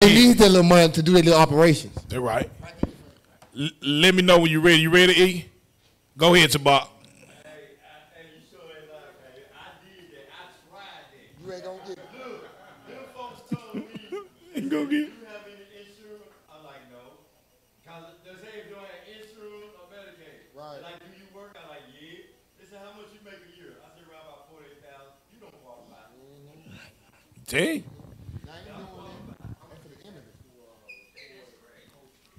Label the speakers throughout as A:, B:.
A: They need that little money to do their little operations.
B: They're right. Let me know when you're ready. You ready, E? Go ahead, Tabak.
C: Go get. Do you have any insurance? I'm like, no. Because they say if you don't have insurance or Medicaid. Right. Like, do you work? I'm like, yeah. They said, how much you make a year? I said, around about 48,000. You don't qualify.
B: Dang.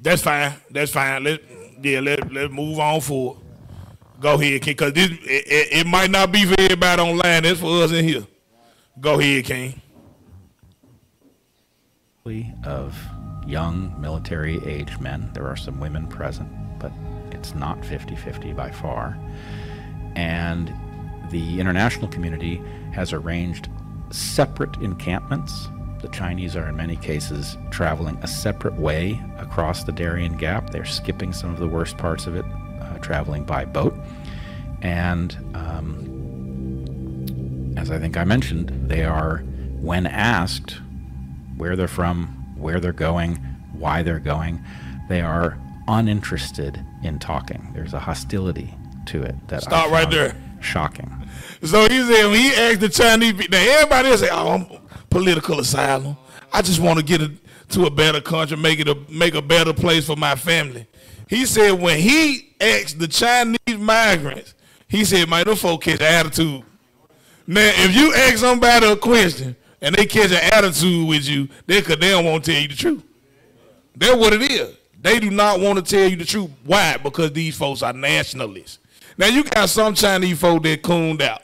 B: That's fine. That's fine. Let's move on forward. Go ahead, King, because it might not be for everybody online. That's for us in here. Go ahead, King.
D: Of young military-age men. There are some women present, but it's not 50-50 by far. And the international community has arranged separate encampments. The Chinese are in many cases traveling a separate way across the Darien Gap. They're skipping some of the worst parts of it, traveling by boat. And as I think I mentioned, they are, when asked where they're from, where they're going, why they're going, they are uninterested in talking. There's a hostility to it that
B: Stop right there.
D: Shocking.
B: So he said when he asked the Chinese people, now everybody else say, "Oh, I'm political asylum. I just want to get to a better country, make a better place for my family." He said when he asked the Chinese migrants, he said, "Man, them folks catch an attitude." Now, if you ask somebody a question and they catch an attitude with you, they don't want to tell you the truth. That's what it is. They do not want to tell you the truth. Why? Because these folks are nationalists. Now, you got some Chinese folk that cooned out.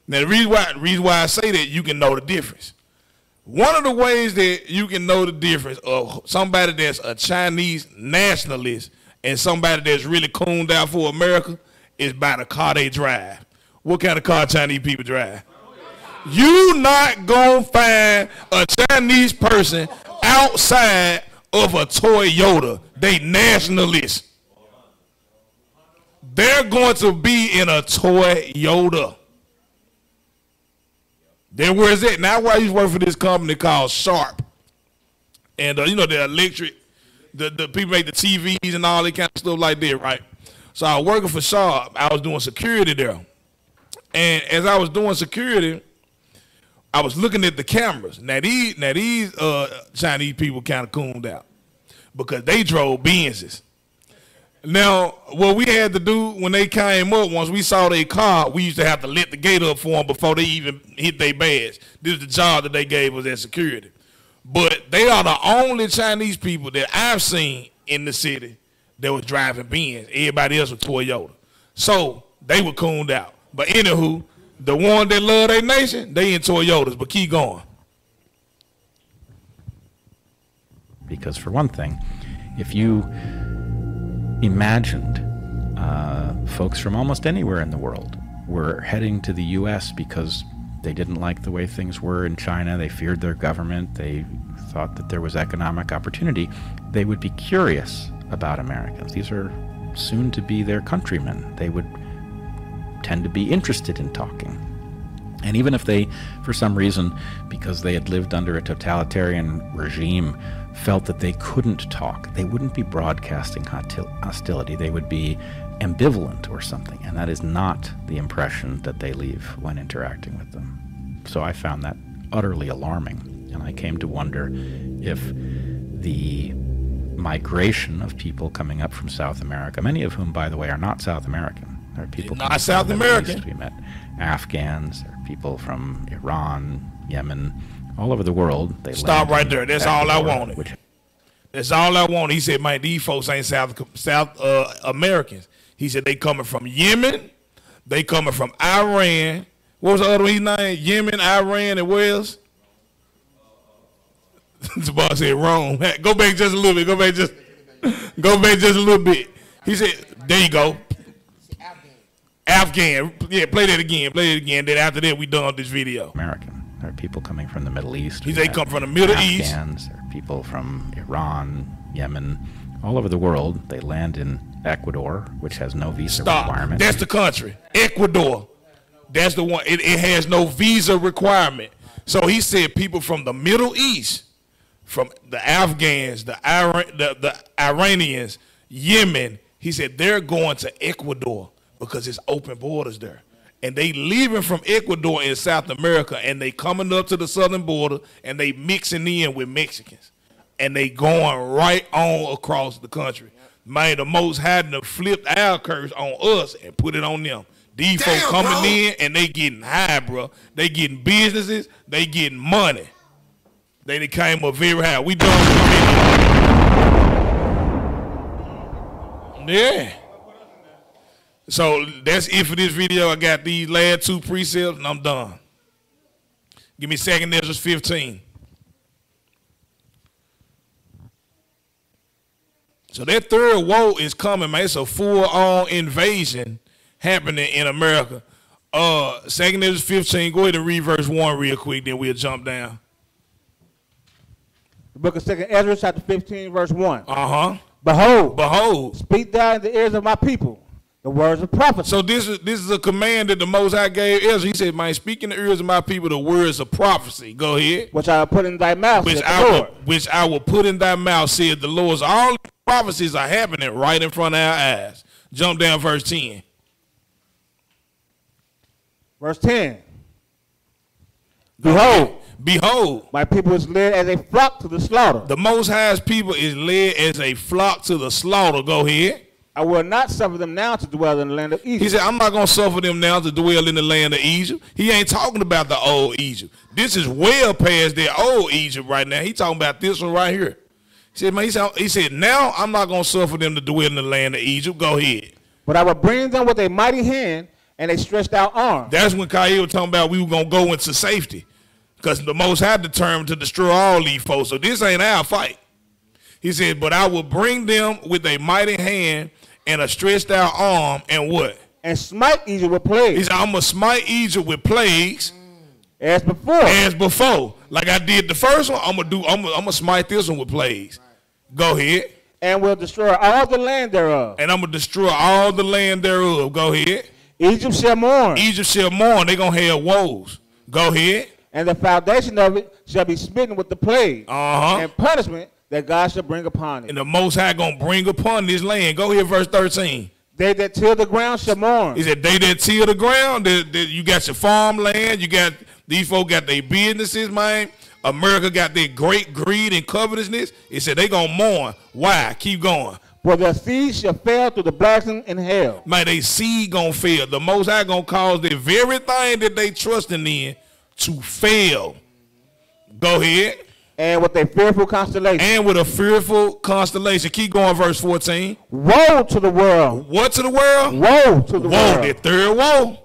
B: Now, the reason why I say that, you can know the difference. One of the ways that you can know the difference of somebody that's a Chinese nationalist and somebody that's really cooned out for America is by the car they drive. What kind of car Chinese people drive? You not gonna find a Chinese person outside of a Toyota. They nationalists. They're going to be in a Toyota. Then where is it? Now I used to work for this company called Sharp. And you know, the electric, the people make the TVs and all that kind of stuff like that, right? So I was working for Sharp. I was doing security there. And as I was doing security, I was looking at the cameras. Now these Chinese people kind of cooned out because they drove Benzes. Now, what we had to do when they came up, once we saw their car, we used to have to let the gate up for them before they even hit their badge. This is the job that they gave us as security. But they are the only Chinese people that I've seen in the city that was driving Benz. Everybody else was Toyota. So they were cooned out. But anywho, the one that love their nation, they in Toyotas, but keep going.
D: Because for one thing, if you imagined folks from almost anywhere in the world were heading to the U.S. because they didn't like the way things were in China, they feared their government, they thought that there was economic opportunity, they would be curious about Americans. These are soon to be their countrymen. They would tend to be interested in talking. And even if they, for some reason, because they had lived under a totalitarian regime, felt that they couldn't talk, they wouldn't be broadcasting hostility. They would be ambivalent or something, and that is not the impression that they leave when interacting with them. So I found that utterly alarming, and I came to wonder if the migration of people coming up from South America, many of whom, by the way, are not South American. There are people
B: not South American.
D: We met Afghans, there are people from Iran, Yemen, all over the world. They
B: stop right there. That's all I wanted. That's all I wanted. He said, "Man, these folks ain't South Americans." He said they coming from Yemen, they coming from Iran. What was the other one he named? Yemen, Iran, and where else? The boss said wrong. Go back just a little bit. Go back just a little bit. He said, "There you go." Afghan. Yeah, play that again. Play it again. Then after that, we done this video.
D: American. There are people coming from the Middle East.
B: They come from the Middle East.
D: Afghans. There are people from Iran, Yemen, all over the world. They land in Ecuador, which has no visa requirement.
B: That's the country. Ecuador. That's the one. It has no visa requirement. So he said people from the Middle East, from the Afghans, the Iranians, Yemen. He said they're going to Ecuador because it's open borders there. And they leaving from Ecuador in South America, and they coming up to the southern border, and they mixing in with Mexicans. And they going right on across the country. Man, the Most High done flipped our curse on us and put it on them. These folks coming in, and they getting high, bro. They getting businesses. They getting money. They came up very high. We done with the video. Yeah. So that's it for this video. I got these last 2 precepts, and I'm done. Give me 2 Ezra 15. So that third woe is coming, man. It's a full-on invasion happening in America. 2 Ezra 15, go ahead and read verse 1 real quick, then we'll jump down.
E: The book of 2 Ezra, chapter 15, verse 1.
B: Uh-huh.
E: Behold, speak thou in the ears of my people the words of prophecy.
B: So this is a command that the Most High gave Ezra. He said, man, speak in the ears of my people the words of prophecy. Go ahead.
E: Which I will put in thy mouth,
B: which I will put in thy mouth, said the Lord. So all these prophecies are happening right in front of our eyes. Jump down verse 10.
E: Verse 10.
B: Behold,
E: my people is led as a flock to the slaughter.
B: The Most High's people is led as a flock to the slaughter. Go ahead.
E: I will not suffer them now to dwell in the land of Egypt.
B: He said, I'm not going to suffer them now to dwell in the land of Egypt. He ain't talking about the old Egypt. This is well past their old Egypt right now. He talking about this one right here. He said, man, he said, now I'm not going to suffer them to dwell in the land of Egypt. Go ahead.
E: But I will bring them with a mighty hand and a stretched out arm.
B: That's when Kyle was talking about we were going to go into safety. Because the Most High determined to destroy all these folks. So this ain't our fight. He said, but I will bring them with a mighty hand and a stretched out arm, and what?
E: And smite Egypt with plagues.
B: He said, I'm going to smite Egypt with plagues.
E: As before.
B: As before. Like I did the first one, I'm gonna smite this one with plagues. Go ahead.
E: And will destroy all the land thereof.
B: And I'm going to destroy all the land thereof. Go ahead.
E: Egypt shall mourn.
B: Egypt shall mourn. They're going to have woes. Go ahead.
E: And the foundation of it shall be smitten with the plague. And punishment that God shall bring upon it.
B: And the Most High going to bring upon this land. Go here, verse 13.
E: They that till the ground shall mourn.
B: He said, they that till the ground, you got your farmland, these folk got their businesses, man. America got their great greed and covetousness. He said, they going to mourn. Why? Keep going.
E: For their seed shall fail through the blasting in hell.
B: Man, they seed going to fail. The Most High going to cause the very thing that they trusting in to fail. Go ahead.
E: And with a fearful constellation.
B: And with a fearful constellation. Keep going, verse 14.
E: Woe to the world.
B: What to the world?
E: Woe to the world.
B: Woe, the third woe.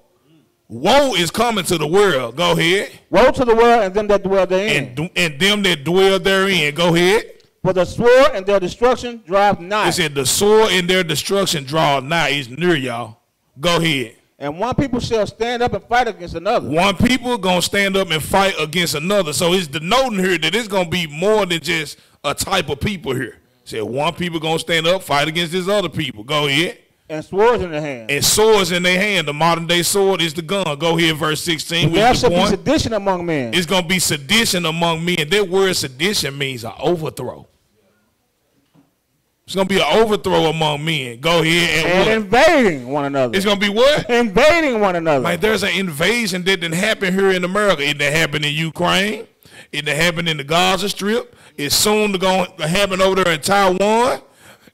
B: Woe is coming to the world. Go ahead.
E: Woe to the world and them that dwell therein.
B: And them that dwell therein. Go ahead.
E: For the sword and their destruction drive nigh.
B: It said the sword and their destruction draw nigh. It's near y'all. Go ahead.
E: And one people shall stand up and fight against another.
B: One people going to stand up and fight against another. So it's denoting here that it's going to be more than just a type of people here. Said one people going to stand up, fight against this other people. Go ahead.
E: And swords in their hand.
B: And swords in their hand. The modern day sword is the gun. Go ahead, verse 16.
E: There shall be sedition among men.
B: It's going to be sedition among men. That word sedition means an overthrow. It's going to be an overthrow among men. Go ahead.
E: And invading one another.
B: It's going to be what?
E: Invading one another.
B: Like there's an invasion that didn't happen here in America. It didn't happen in Ukraine. It didn't happen in the Gaza Strip. It's soon going to happen over there in Taiwan.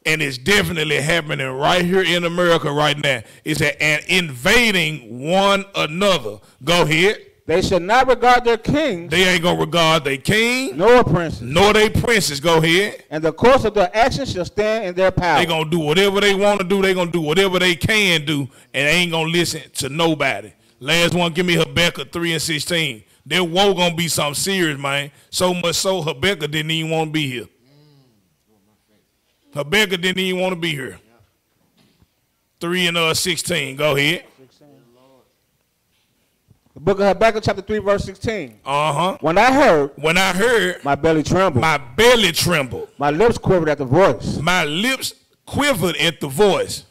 B: And it's definitely happening right here in America right now. It's an invading one another. Go ahead.
E: They shall not regard their kings.
B: They ain't going to regard their king.
E: Nor princes.
B: Nor their princes. Go ahead.
E: And the course of their actions shall stand in their power.
B: They're going to do whatever they want to do. They're going to do whatever they can do. And they ain't going to listen to nobody. Last one, give me Habakkuk 3 and 16. Their woe going to be something serious, man. So much so Habakkuk didn't even want to be here. Habakkuk didn't even want to be here. 3 and 16. Go ahead.
E: The book of Habakkuk chapter 3 verse 16.
B: When
E: I heard,
B: my
E: belly trembled.
B: My belly trembled.
E: My lips quivered at the voice.
B: My lips quivered at the voice.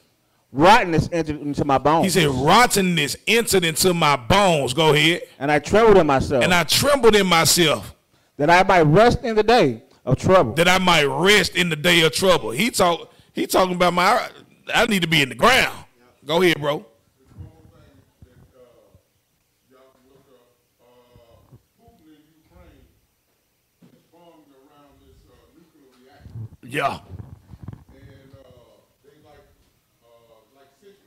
E: Rottenness entered into my bones.
B: He said rottenness entered into my bones. Go ahead.
E: And I trembled in myself.
B: And I trembled in myself.
E: That I might rest in the day of trouble.
B: That I might rest in the day of trouble. He talking about I need to be in the ground. Go ahead, bro. Yeah.
F: And they like 60%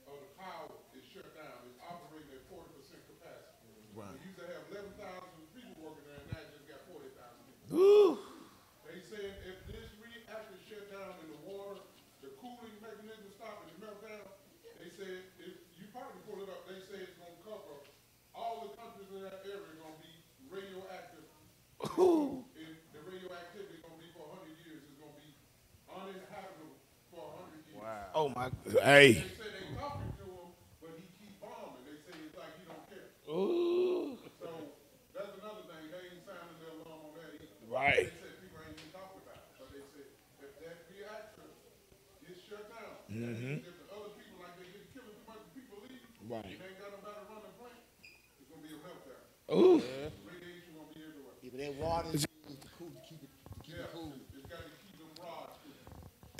F: of the power is shut down. It's operating at 40% capacity. Right. We used to have 11,000 people working there, and now just got 40,000 people. Ooh. They said if this reactor shut down in the water, the cooling mechanism stopped and it melt down. They said if you probably pull it up. They say it's going to cover all the countries in that area are going to be radioactive. Ooh.
B: Oh my! Hey.
F: They say they talking to him, but he keep bombing. They say it's like he don't care.
B: Ooh.
F: So that's another thing. They ain't sounding their alarm on that either.
B: Right.
F: They said people ain't even talking about it, but they said if that reactor is shut down, if the other people like they get killing too much people leave, right? They ain't got nobody to run the plant. It's gonna be a meltdown. Ooh. Yeah. Radiation gonna be everywhere.
A: Even that water is cool to keep it cool.
F: It's got to keep them rods.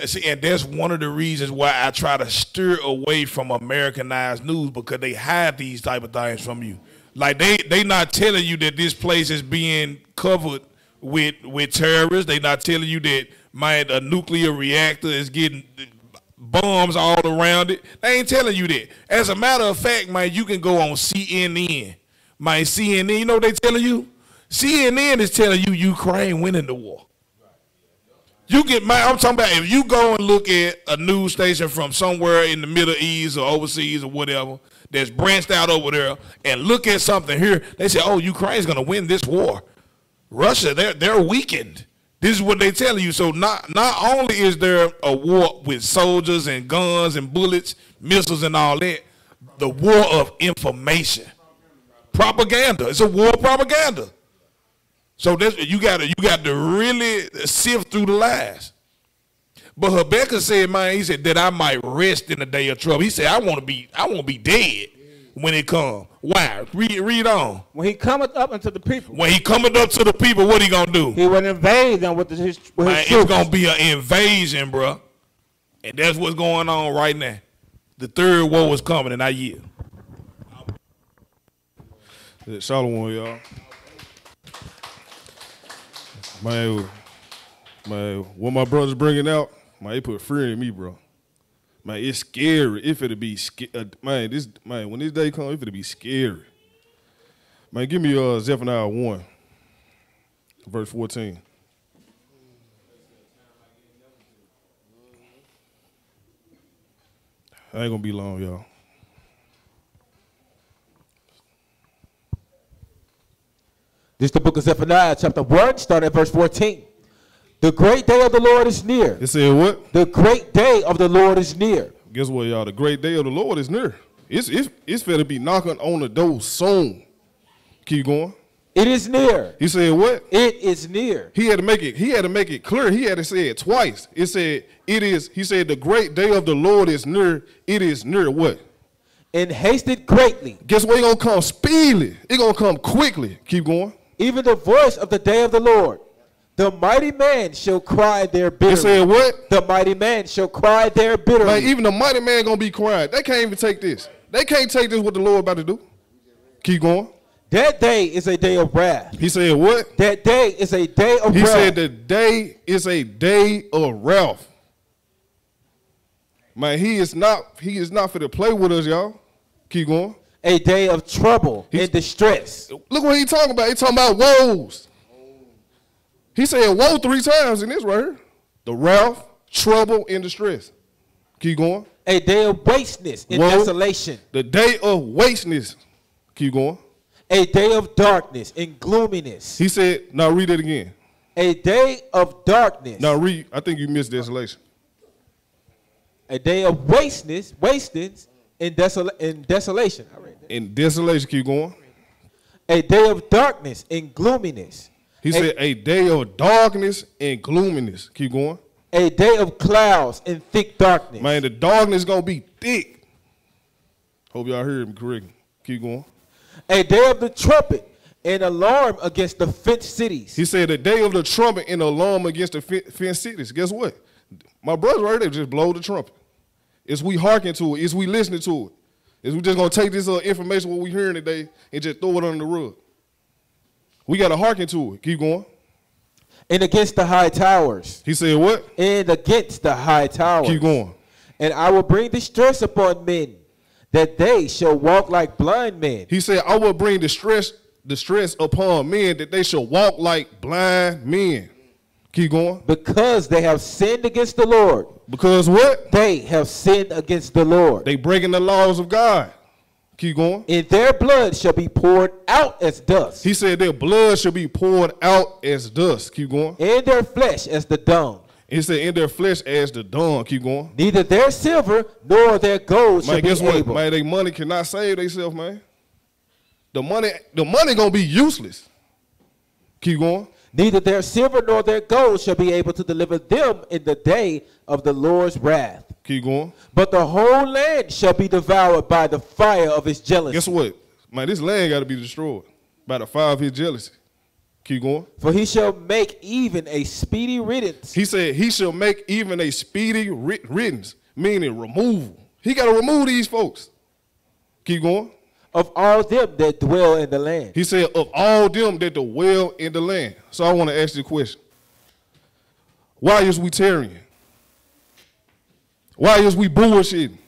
B: See, and that's one of the reasons why I try to steer away from Americanized news, because they hide these type of things from you. Like they not telling you that this place is being covered with terrorists. They not telling you that a nuclear reactor is getting bombs all around it. They ain't telling you that. As a matter of fact, man, you can go on CNN. CNN, you know what they telling you? CNN is telling you Ukraine winning the war. You get I'm talking about if you go and look at a news station from somewhere in the Middle East or overseas or whatever that's branched out over there and look at something here, they say, oh, Ukraine's going to win this war. Russia, they're weakened. This is what they telling you. So not only is there a war with soldiers and guns and bullets, missiles and all that, the war of information. Propaganda. It's a war of propaganda. So you got to really sift through the lies. But Habakkuk said, man, he said that I might rest in the day of trouble. He said, I won't be dead when it comes. Why? Read on.
E: When he cometh up unto the people.
B: When he cometh up to the people, what he gonna do?
E: He will invade them with his troops.
B: It's gonna be an invasion, bro. And that's what's going on right now. The third woe is coming, and I yield.
F: Shalom, y'all. Man, what my brother's bringing out, man, they put fear in me, bro. Man, it's scary. If it'll be when this day comes, if it'll be scary. Man, give me Zephaniah 1, verse 14. I ain't gonna be long, y'all.
E: This is the book of Zephaniah, chapter 1, starting at verse 14. The great day of the Lord is near.
F: It said what?
E: The great day of the Lord is near.
F: Guess what, y'all? The great day of the Lord is near. It's fair to be knocking on the door soon. Keep going.
E: It is near.
F: He said what?
E: It is near.
F: He had to make it clear. He had to say it twice. It said it is. He said the great day of the Lord is near. It is near what?
E: And hasted greatly.
F: Guess what? It's gonna come speedily. It's gonna come quickly. Keep going.
E: Even the voice of the day of the Lord. The mighty man shall cry there bitterly.
F: He said what?
E: The mighty man shall cry there bitterly.
F: Like even the mighty man gonna be crying. They can't even take this. They can't take this what the Lord about to do. Keep going.
E: That day is a day of wrath.
F: He said what?
E: That day is a day of wrath.
F: He said the day is a day of wrath. Man, he is not for to play with us, y'all. Keep going.
E: A day of trouble and distress.
F: Look what he talking about. He talking about woes. He said woe 3 times in this right here. The wrath, trouble, and distress. Keep going.
E: A day of wasteness and desolation.
F: The day of wasteness. Keep going.
E: A day of darkness and gloominess.
F: He said, now read it again.
E: A day of darkness.
F: Now read, I think you missed desolation.
E: A day of wastings and desolation.
F: In desolation, keep going.
E: A day of darkness and gloominess.
F: He said a day of darkness and gloominess. Keep going.
E: A day of clouds and thick darkness.
F: Man, the darkness going to be thick. Hope y'all heard me correctly. Keep going.
E: A day of the trumpet an alarm against the fenced cities.
G: He said the day of the trumpet and the alarm against the fenced cities. Guess what? My brother right there just blow the trumpet. Is we hearken to it? Is we listening to it? Is we just going to take this information, what we hearing today, and just throw it under the rug? We got to hearken to it. Keep going.
E: And against the high towers.
G: He said what?
E: And against the high towers.
G: Keep going.
E: And I will bring distress upon men, that they shall walk like blind men.
G: He said, I will bring distress upon men, that they shall walk like blind men. Keep going.
E: Because they have sinned against the Lord.
G: Because what?
E: They have sinned against the Lord.
G: They breaking the laws of God. Keep going.
E: And their blood shall be poured out as dust.
G: He said their blood shall be poured out as dust. Keep going.
E: And their flesh as the dung.
G: He said in their flesh as the dung. Keep going.
E: Neither their silver nor their gold shall be
G: guess what?
E: able.
G: Man, their money cannot save themselves, man. The money gonna be useless. Keep going.
E: Neither their silver nor their gold shall be able to deliver them in the day of the Lord's wrath.
G: Keep going.
E: But the whole land shall be devoured by the fire of his jealousy.
G: Guess what? Man, this land got to be destroyed by the fire of his jealousy. Keep going.
E: For he shall make even a speedy riddance.
G: He said he shall make even a speedy riddance, meaning removal. He got to remove these folks. Keep going.
E: Of all them that dwell in the land.
G: He said, of all them that dwell in the land. So I want to ask you a question. Why is we tarrying? Why is we bullshitting?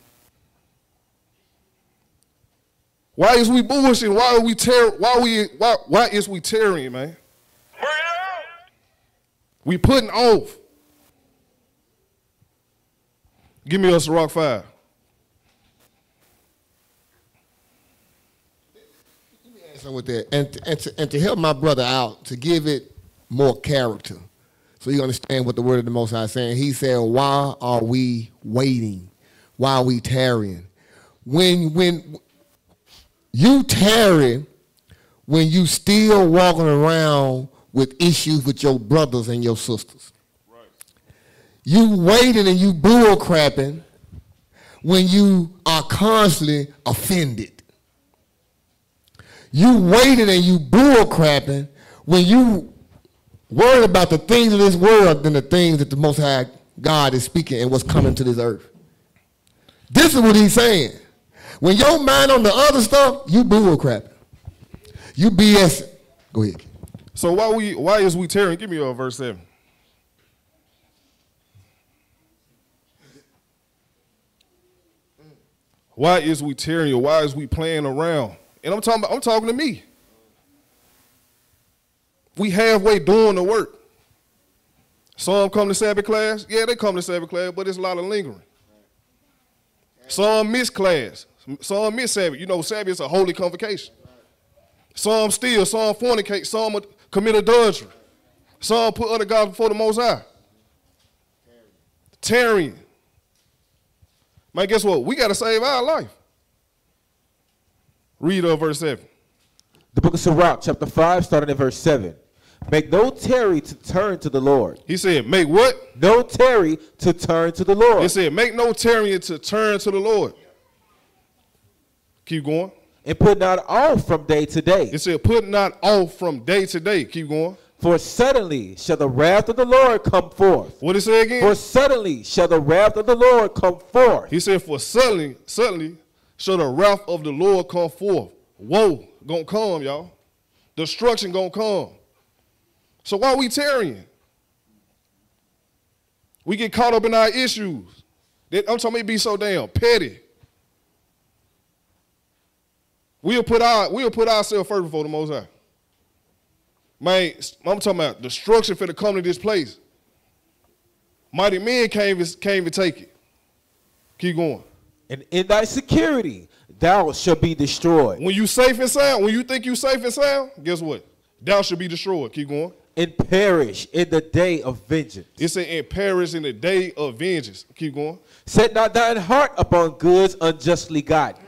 G: Why is we bullshitting? Why are we why is we tarrying, man? We putting off. Give me us a Rock 5.
A: With that, and to help my brother out, to give it more character, so you understand what the word of the Most High is saying. He said, why are we waiting? Why are we tarrying? When you tarry, when you still walking around with issues with your brothers and your sisters. Right. You waiting and you bull crapping when you are constantly offended. You waiting and you bull crapping when you worried about the things of this world than the things that the Most High God is speaking and what's coming to this earth. This is what he's saying. When your mind on the other stuff, you bull crapping. You BS. Go ahead.
G: So why is we tarrying? Give me verse 7. Why is we tarrying, or why is we playing around? And I'm talking to me. We halfway doing the work. Some come to Sabbath class. Yeah, they come to Sabbath class, but it's a lot of lingering. Some miss class. Some miss Sabbath. You know, Sabbath is a holy convocation. Some steal, some fornicate, some commit adultery. Some put other gods before the Most High. Tarrying. Man, guess what? We got to save our life. Read verse 7.
E: The book of Sirach, chapter 5, starting at verse 7. Make no tarry to turn to the Lord.
G: He said, make what?
E: No tarry to turn to the Lord.
G: He said, make no tarrying to turn to the Lord. Keep going.
E: And put not off from day to day.
G: It said, put not off from day to day. Keep going.
E: For suddenly shall the wrath of the Lord come forth.
G: What did it say again?
E: For suddenly shall the wrath of the Lord come forth.
G: He said, for suddenly shall the wrath of the Lord come forth. Woe gonna come, y'all. Destruction gonna come. So why are we tarrying? We get caught up in our issues. I'm talking about be so damn petty. We'll put ourselves first before the Most High. Man, I'm talking about destruction for to come to this place. Mighty men can't even take it. Keep going.
E: And in thy security thou shalt be destroyed.
G: When you safe and sound, when you think you safe and sound, guess what? Thou shalt be destroyed. Keep going.
E: And perish in the day of vengeance.
G: It said, and perish in the day of vengeance. Keep going.
E: Set not thine heart upon goods unjustly gotten.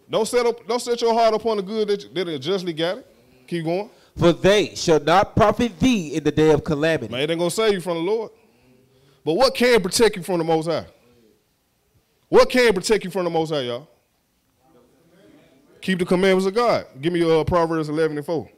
G: Don't set your heart upon the good that unjustly got it. Keep going.
E: For they shall not profit thee in the day of calamity.
G: Man, it ain't gonna save you from the Lord. But what can protect you from the Most High? What can protect you from the Most High, y'all? Keep the commandments of God. Give me Proverbs 11:4.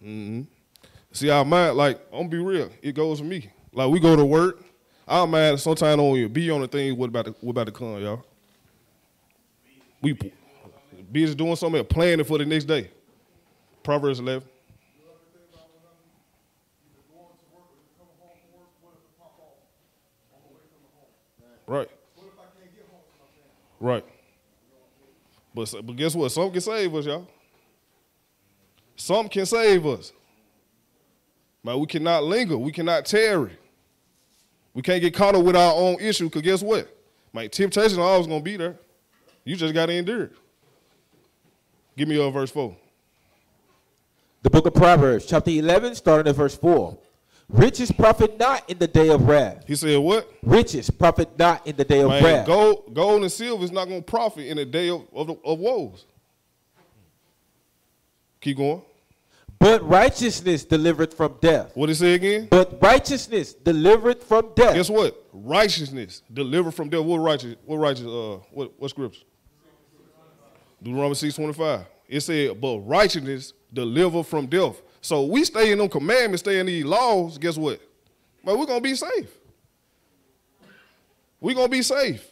G: See, our mind, like, I'm gonna be real, it goes for me. Like, we go to work, our mind sometimes don't even be on the thing what about to come, y'all. We busy doing something, planning for the next day. Proverbs 11. Right. Right. But guess what? Something can save us, y'all. Something can save us. Man, we cannot linger. We cannot tarry. We can't get caught up with our own issue, because guess what? Man, temptation is always going to be there. You just got to endure it. Give me verse 4.
E: The book of Proverbs, chapter 11, starting at verse 4. Riches profit not in the day of wrath.
G: He said what?
E: Riches profit not in the day of wrath.
G: Gold and silver is not going to profit in the day of woes. Keep going.
E: But righteousness delivereth from death.
G: What did it say again?
E: But righteousness delivereth from death.
G: Guess what? Righteousness delivered from death. What scripture? Deuteronomy 6:25. It said, but righteousness delivered from death. So we stay in them commandments, stay in these laws, guess what? Man, we're going to be safe. We're going to be safe.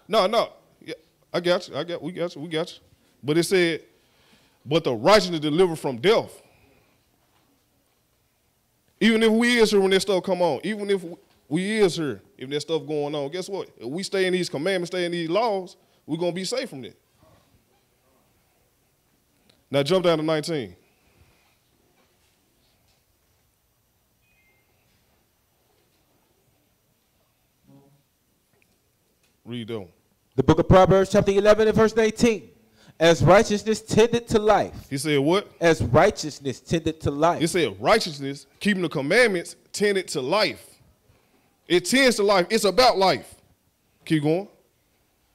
G: No. Yeah, I got you. We got you. But it said, but the righteousness delivered from death. Even if we is here when that stuff come on, even if we is here, if that stuff going on, guess what? If we stay in these commandments, stay in these laws, we're going to be safe from that. Now jump down to 19. Read on.
E: The book of Proverbs, chapter 11 and verse 19. As righteousness tended to life.
G: He said what?
E: As righteousness tended to life.
G: He said righteousness, keeping the commandments, tended to life. It tends to life. It's about life. Keep going.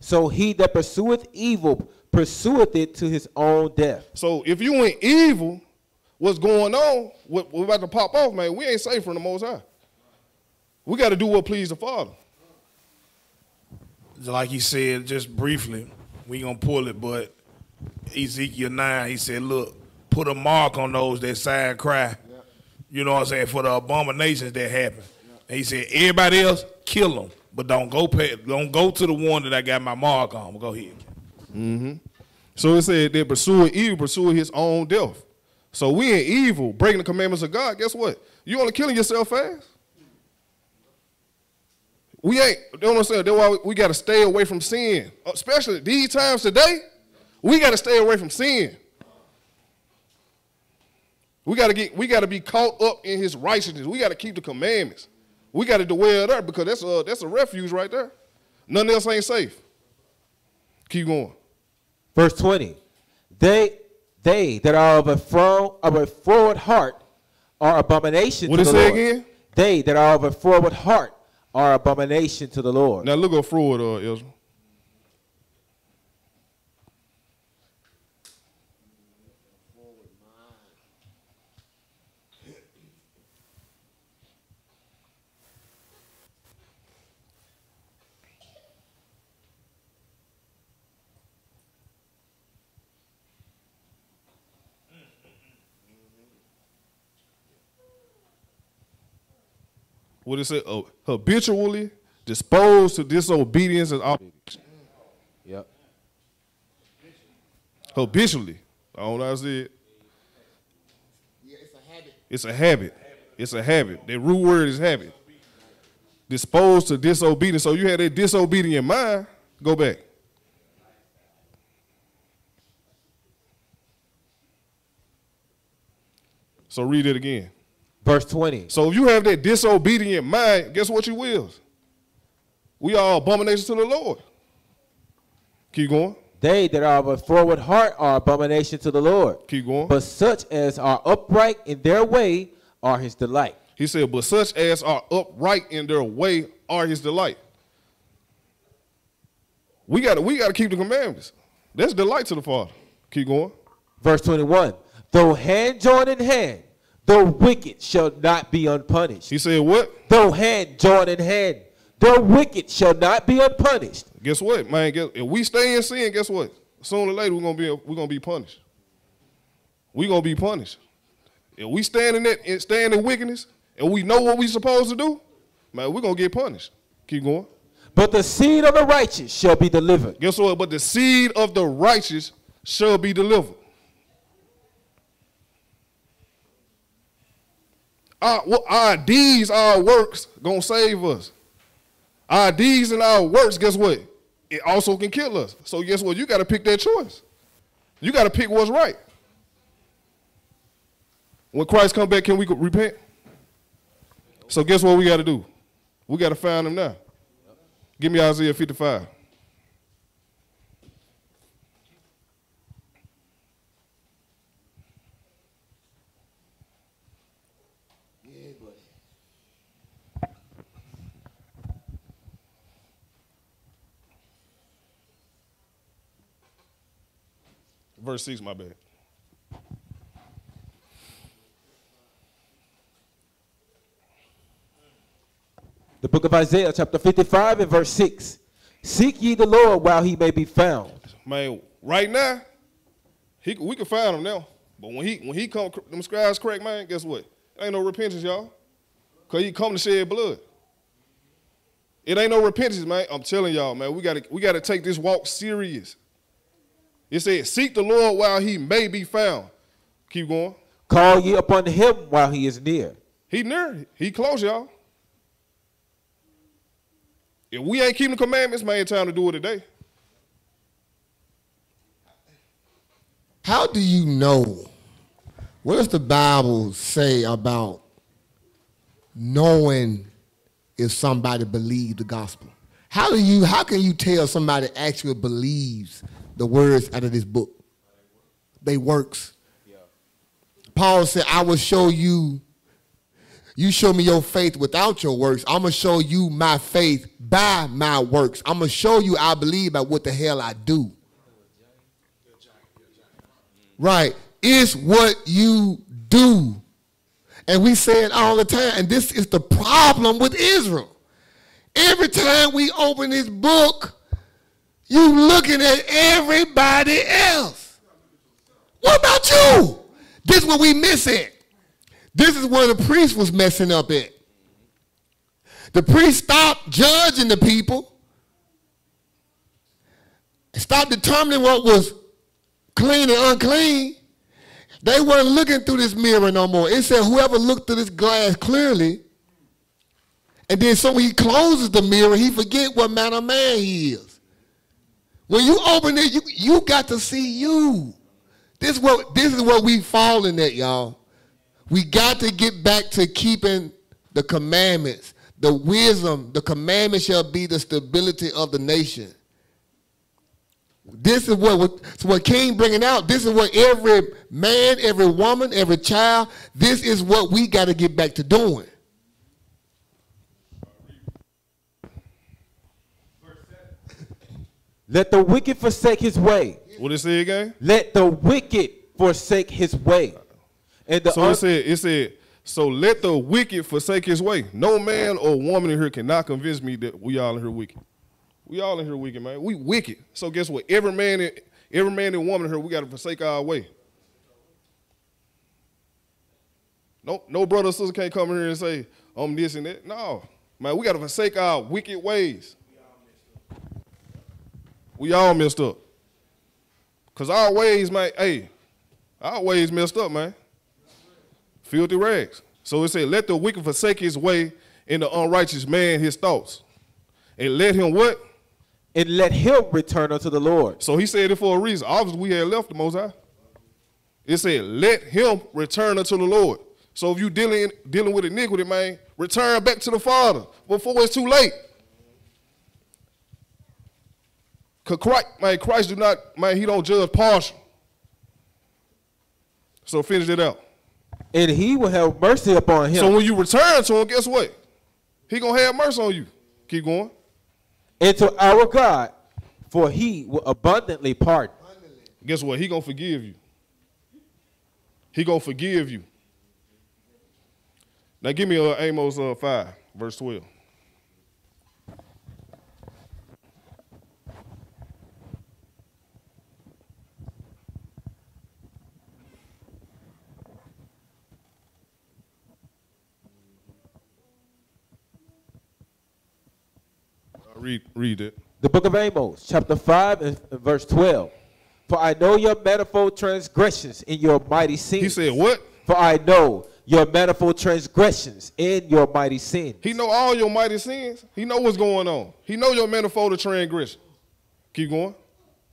E: So he that pursueth evil pursueth it to his own death.
G: So if you ain't evil, what's going on, what about to pop off, man, we ain't safe from the Most High. We got to do what please the Father.
B: Like he said, just briefly, we going to pull it, but Ezekiel 9, he said, look, put a mark on those that sigh and cry. Yep. You know what I'm saying, for the abominations that happen. Yep. And he said, everybody else, kill them, but don't go to the one that I got my mark on. Go ahead.
G: Mm-hmm. So it said that pursuing evil, pursuing his own death. So we ain't evil, breaking the commandments of God. Guess what? You only killing yourself fast. We ain't, you know what I'm saying? That's why we got to stay away from sin. Especially these times today, we got to stay away from sin. We got to be caught up in his righteousness. We got to keep the commandments. We got to dwell there because that's a refuge right there. Nothing else ain't safe. Keep going.
E: Verse 20. They that are of a forward heart are abomination to the Lord. What did it say again? They that are of a forward heart are abomination to the Lord.
G: Now look up forward, Ezra. What it say? Habitually disposed to disobedience and obligation.
E: Yep.
G: Habitually. I don't know how to say it.
A: Yeah, it's a habit.
G: It's a habit. It's a habit. The root word is habit. Disposed to disobedience. So you had that disobedient mind. Go back. So read it again.
E: Verse 20.
G: So if you have that disobedient mind, guess what you will? We are abominations to the Lord. Keep going.
E: They that are of a forward heart are abomination to the Lord.
G: Keep going.
E: But such as are upright in their way are his delight.
G: He said, but such as are upright in their way are his delight. We gotta keep the commandments. That's delight to the Father. Keep going.
E: Verse 21. Though hand join in hand, the wicked shall not be unpunished.
G: He said what?
E: Though hand join in hand, The wicked shall not be unpunished.
G: Guess what, man? If we stay in sin, guess what? Sooner or later, we're gonna be punished. We're gonna be punished. If we stand in wickedness and we know what we're supposed to do, man, we're gonna get punished. Keep going.
E: But the seed of the righteous shall be delivered.
G: Guess what? But the seed of the righteous shall be delivered. Our deeds, our works, gonna save us. Our deeds and our works, guess what? It also can kill us. So guess what? You got to pick that choice. You got to pick what's right. When Christ come back, can we repent? So guess what we got to do? We got to find him now. Give me Isaiah 55. Verse 6, my bad.
E: The book of Isaiah, chapter 55 and verse 6. Seek ye the Lord while he may be found.
G: Man, right now, we can find him now. But when he come, them scribes crack, man, guess what? Ain't no repentance, y'all. Because he come to shed blood. It ain't no repentance, man. I'm telling y'all, man, we gotta take this walk serious. It said, seek the Lord while he may be found. Keep going.
E: Call ye upon him while he is near.
G: He near. He close, y'all. If we ain't keeping the commandments, man, it's time to do it today.
A: How do you know? What does the Bible say about knowing if somebody believes the gospel? How can you tell somebody actually believes the words out of this book? They works. Yeah. Paul said, I will show you, you show me your faith without your works. I'm going to show you my faith by my works. I'm going to show you I believe by what the hell I do. Right. It's what you do. And we say it all the time. And this is the problem with Israel. Every time we open this book, you looking at everybody else. What about you? This is what we miss at. This is where the priest was messing up at. The priest stopped judging the people. Stopped determining what was clean and unclean. They weren't looking through this mirror no more. It said whoever looked through this glass clearly, and then so when he closes the mirror, he forget what manner of man he is. When you open it, you got to see you. This is what we falling at, y'all. We got to get back to keeping the commandments, the wisdom. The commandments shall be the stability of the nation. This is what King bringing out. This is what every man, every woman, every child, this is what we got to get back to doing.
E: Let the wicked forsake his way.
G: What did it say again?
E: Let the wicked forsake his way. And
G: so it said, so let the wicked forsake his way. No man or woman in here cannot convince me that we all in here wicked. We all in here wicked, man. We wicked. So guess what? Every man and woman in here, we got to forsake our way. No brother or sister can't come in here and say, I'm this and that. No, man, we got to forsake our wicked ways. We all messed up. Because our ways, man, our ways messed up, man. Filthy rags. So it said, let the wicked forsake his way and the unrighteous man his thoughts. And let him what?
E: And let him return unto the Lord.
G: So he said it for a reason. Obviously, we had left the Most High. It said, let him return unto the Lord. So if you dealing with iniquity, man, return back to the Father before it's too late. Because Christ do not, man, he don't judge partial. So finish it out.
E: And he will have mercy upon him.
G: So when you return to him, guess what? He going to have mercy on you. Keep going.
E: And to our God, for he will abundantly pardon.
G: Guess what? He going to forgive you. He going to forgive you. Now give me Amos 5, verse 12. Read it.
E: The book of Amos, chapter 5 and verse 12. For I know your manifold transgressions in your mighty sins.
G: He said what?
E: For I know your manifold transgressions in your mighty sins.
G: He know all your mighty sins. He know what's going on. He know your manifold transgression. Keep going.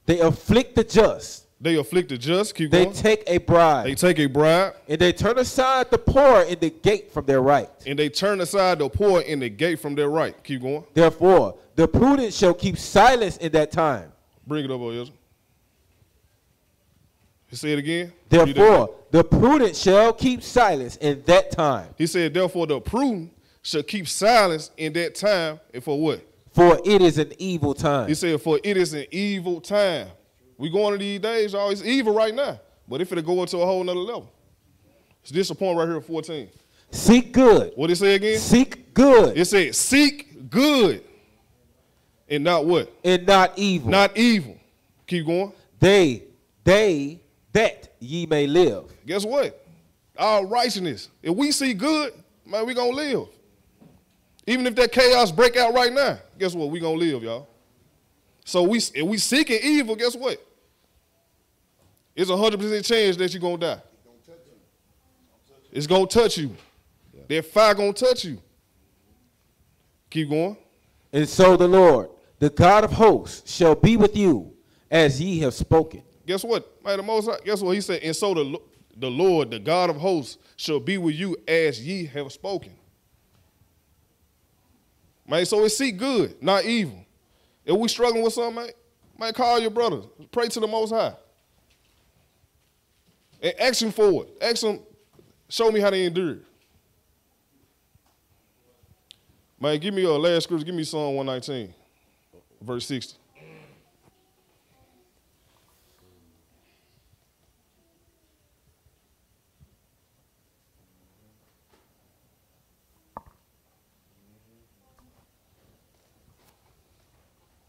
E: They afflict the just.
G: They afflict the just. Keep going.
E: They take a bribe.
G: They take a bribe.
E: And they turn aside the poor in the gate from their right.
G: And they turn aside the poor in the gate from their right. Keep going.
E: Therefore, the prudent shall keep silence in that time.
G: Bring it up, Ezra. Say it again.
E: Therefore, the prudent shall keep silence in that time.
G: He said, therefore, the prudent shall keep silence in that time. And for what?
E: For it is an evil time.
G: He said, for it is an evil time. We going to these days, y'all. It's evil right now. But if it'll go into a whole nother level. It's this point right here, 14.
E: Seek good.
G: What did it say again?
E: Seek good.
G: It said, seek good. And not what?
E: And not evil.
G: Not evil. Keep going.
E: They that ye may live.
G: Guess what? Our righteousness. If we see good, man, we gonna live. Even if that chaos break out right now, guess what? We gonna live, y'all. So if we seeking evil, guess what? It's 100% chance that you're gonna die. It's gonna touch you. That fire gonna touch you. Keep going.
E: And so the Lord, the God of hosts, shall be with you as ye have spoken.
G: Guess what? Man, the Most High, guess what? He said, and so the Lord, the God of hosts, shall be with you as ye have spoken. Man, so it's seek good, not evil. If we struggling with something, man, call your brother. Pray to the Most High. And ask him for it. Ask him, show me how to endure it. Man, give me your last scripture. Give me Psalm 119, verse 60.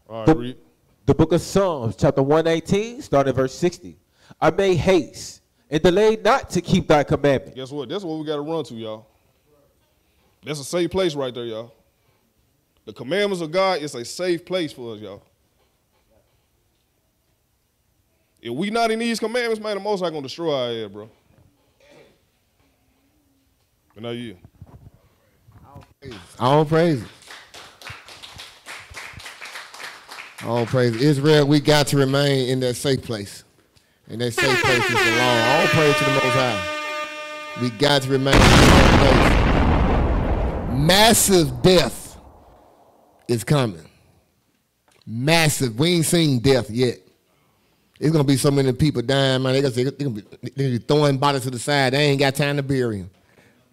G: All right, read.
E: The book of Psalms, chapter 118, starting at verse 60. I made haste and delayed not to keep thy commandment.
G: Guess what? That's what we got to run to, y'all. That's a safe place right there, y'all. The commandments of God is a safe place for us, y'all. If we not in these commandments, man, the Most High gonna destroy our head, bro. And now you.
A: All praise. All praise. Israel, we got to remain in that safe place. And that safe place is the law. All praise to the Most High. We got to remain in that place. Massive death is coming. Massive. We ain't seen death yet. It's going to be so many people dying, man. They're going to be throwing bodies to the side. They ain't got time to bury them.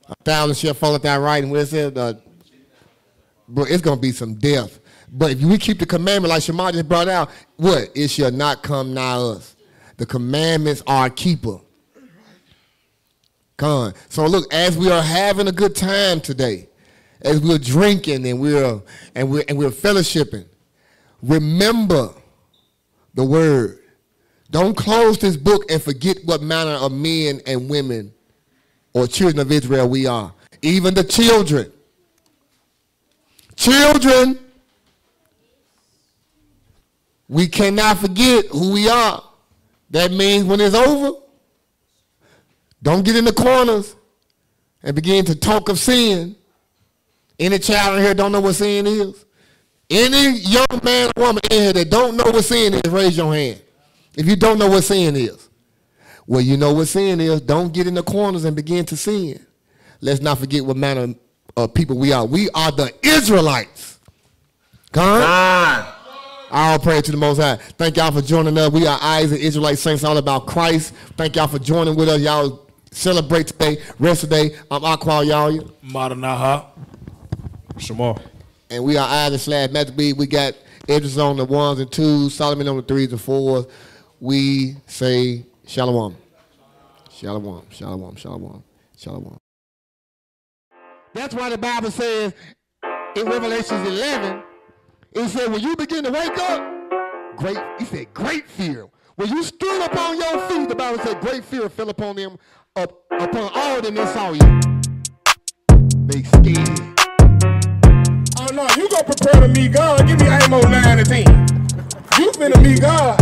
A: 1,000 shall fall at thy right. And what it said, bro, it's going to be some death. But if we keep the commandment like Shema just brought out, what? It shall not come nigh us. The commandments are a keeper. Come on. So look, as we are having a good time today, as we're drinking and we're fellowshipping, remember the word. Don't close this book and forget what manner of men and women or children of Israel we are. Even the children. Children. We cannot forget who we are. That means when it's over, don't get in the corners and begin to talk of sin. Any child in here don't know what sin is? Any young man or woman in here that don't know what sin is, raise your hand. If you don't know what sin is. Well, you know what sin is. Don't get in the corners and begin to sin. Let's not forget what manner of people we are. We are the Israelites. Come on. All praise to the Most High. Thank y'all for joining us. We are Isaac Israelite Saints, all about Christ. Thank y'all for joining with us. Y'all celebrate today, rest today. I'm Aqua, y'all.
B: Madanaha.
G: Shema.
A: And we are Isaac / Matthew B. We got Idris on the 1s and 2s, Solomon on the 3s and 4s. We say shalom. Shalom, shalom, shalom, shalom. That's why the Bible says in Revelation 11, it said, when you begin to wake up, great fear. When you stood up on your feet, the Bible said, great fear fell upon them, upon all of them that saw you. They scared. Oh,
H: no. You gonna prepare to meet God. Give me Amos 9 and 10. You finna meet God.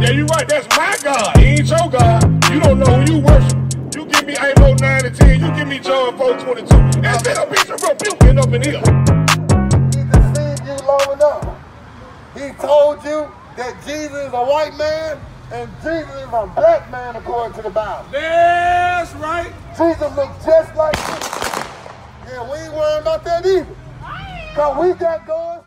H: Yeah, you right. That's my God. He ain't your God. You don't know who you worship. You give me Amos 9 and 10. You give me John 4:22. That's it. A piece of rebuking up in here.
I: He deceived you long enough. He told you that Jesus is a white man and Jesus is a black man according to the Bible.
H: That's right.
I: Jesus looked just like you. Yeah, we ain't worrying about that either. Because we got going